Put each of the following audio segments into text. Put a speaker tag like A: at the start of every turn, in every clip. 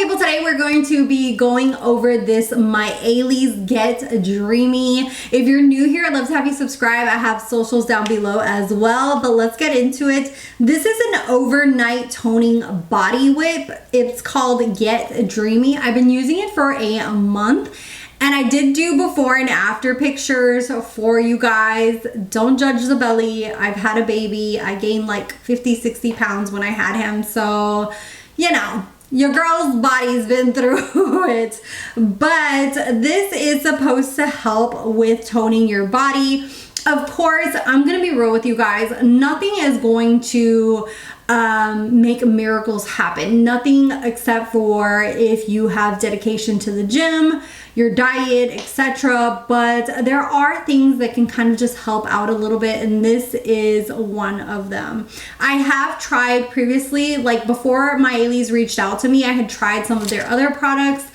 A: people, today we're going to be going over this Maelys Get-DREAMY. If you're new here, I'd love to have you subscribe. I have socials down below as well, but let's get into it. This is an overnight toning body whip. It's called Get-DREAMY. I've been using it for a month. And I did do before and after pictures for you guys. Don't judge the belly. I've had a baby. I gained like 50, 60 pounds when I had him. So, you know, your girl's body's been through it. But this is supposed to help with toning your body. Of course, I'm going to be real with you guys. Nothing is going to make miracles happen. Nothing except for if you have dedication to the gym, your diet, etc. But there are things that can kind of just help out a little bit, and this is one of them. I have tried previously, like before Maelys reached out to me, I had tried some of their other products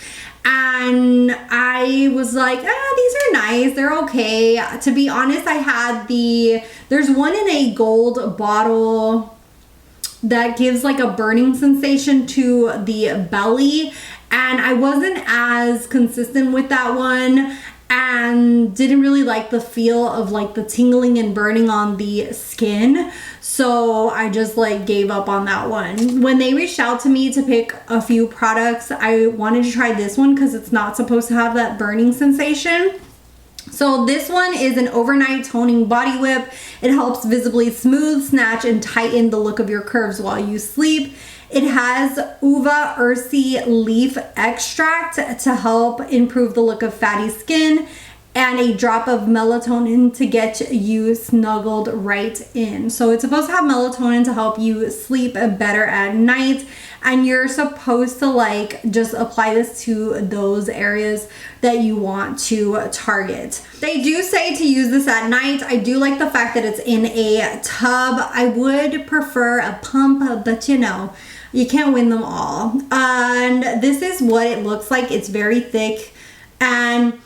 A: and I was like, these are nice, they're okay. To be honest, I had there's one in a gold bottle that gives like a burning sensation to the belly, and I wasn't as consistent with that one and didn't really like the feel of like the tingling and burning on the skin, so I just like gave up on that one. When they reached out to me to pick a few products, I wanted to try this one because it's not supposed to have that burning sensation. So this one is an overnight toning body whip. It helps visibly smooth, snatch, and tighten the look of your curves while you sleep. It has uva ursi leaf extract to help improve the look of fatty skin, and a drop of melatonin to get you snuggled right in. So it's supposed to have melatonin to help you sleep better at night, and you're supposed to like just apply this to those areas that you want to target. They do say to use this at night. I do like the fact that it's in a tub. I would prefer a pump, but you know, you can't win them all. And this is what it looks like. It's very thick and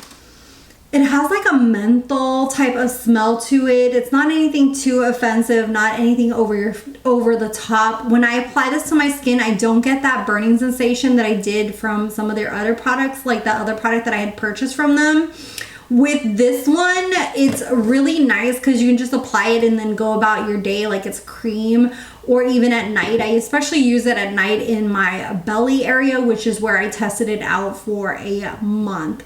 A: it has like a menthol type of smell to it. It's not anything too offensive, not anything over the top. When I apply this to my skin, I don't get that burning sensation that I did from some of their other products, like that other product that I had purchased from them. With this one, it's really nice because you can just apply it and then go about your day like it's cream, or even at night. I especially use it at night in my belly area, which is where I tested it out for a month.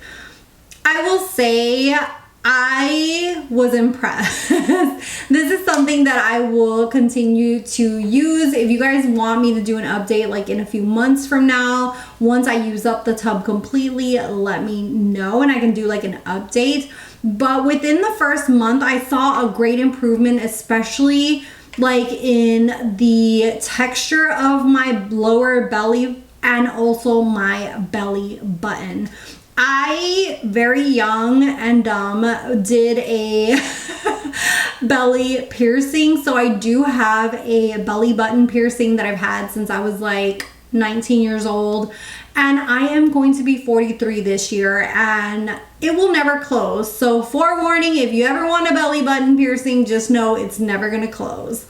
A: I will say I was impressed. This is something that I will continue to use. If you guys want me to do an update like in a few months from now, once I use up the tub completely, let me know and I can do like an update. But within the first month, I saw a great improvement, especially like in the texture of my lower belly and also my belly button. I, very young and dumb, did a belly piercing. So I do have a belly button piercing that I've had since I was like 19 years old. And I am going to be 43 this year and it will never close. So forewarning, if you ever want a belly button piercing, just know it's never gonna close.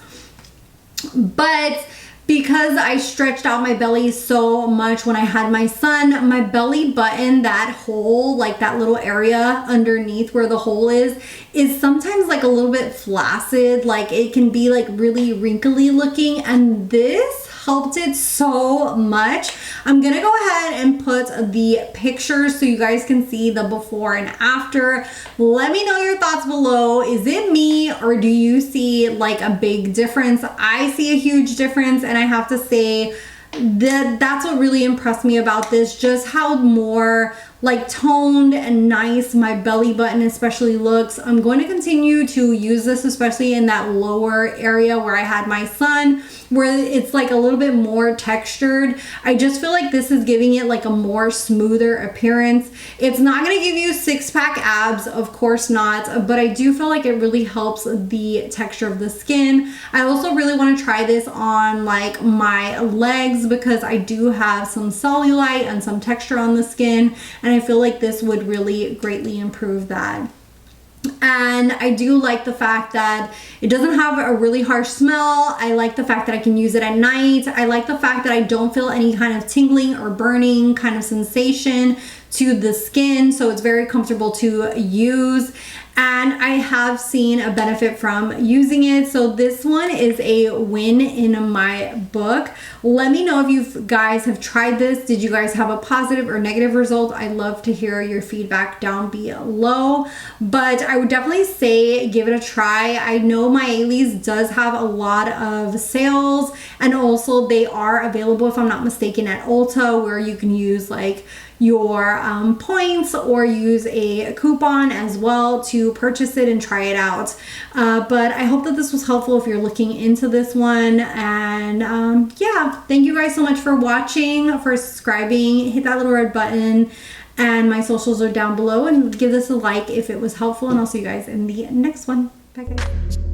A: But because I stretched out my belly so much when I had my son, my belly button, that hole, like that little area underneath where the hole is sometimes like a little bit flaccid. Like it can be like really wrinkly looking, and this helped it so much. I'm gonna go ahead and put the pictures so you guys can see the before and after. Let me know your thoughts below. Is it me or do you see like a big difference? I see a huge difference, and I have to say that that's what really impressed me about this, just how more like toned and nice my belly button especially looks. I'm going to continue to use this, especially in that lower area where I had my son, where it's like a little bit more textured. I just feel like this is giving it like a more smoother appearance. It's not going to give you six-pack abs, of course not, but I do feel like it really helps the texture of the skin. I also really want to try this on like my legs because I do have some cellulite and some texture on the skin, and I feel like this would really greatly improve that. And I do like the fact that it doesn't have a really harsh smell. I like the fact that I can use it at night. I like the fact that I don't feel any kind of tingling or burning kind of sensation to the skin. So it's very comfortable to use. And I have seen a benefit from using it. So this one is a win in my book. Let me know if you guys have tried this. Did you guys have a positive or negative result? I'd love to hear your feedback down below. But I would definitely say give it a try. I know Maelys does have a lot of sales, and also they are available, if I'm not mistaken, at Ulta, where you can use like your points or use a coupon as well to purchase it and try it out. But I hope that this was helpful if you're looking into this one. And yeah, thank you guys so much for watching, for subscribing. Hit that little red button, and my socials are down below, and give this a like if it was helpful, and I'll see you guys in the next one. Bye guys.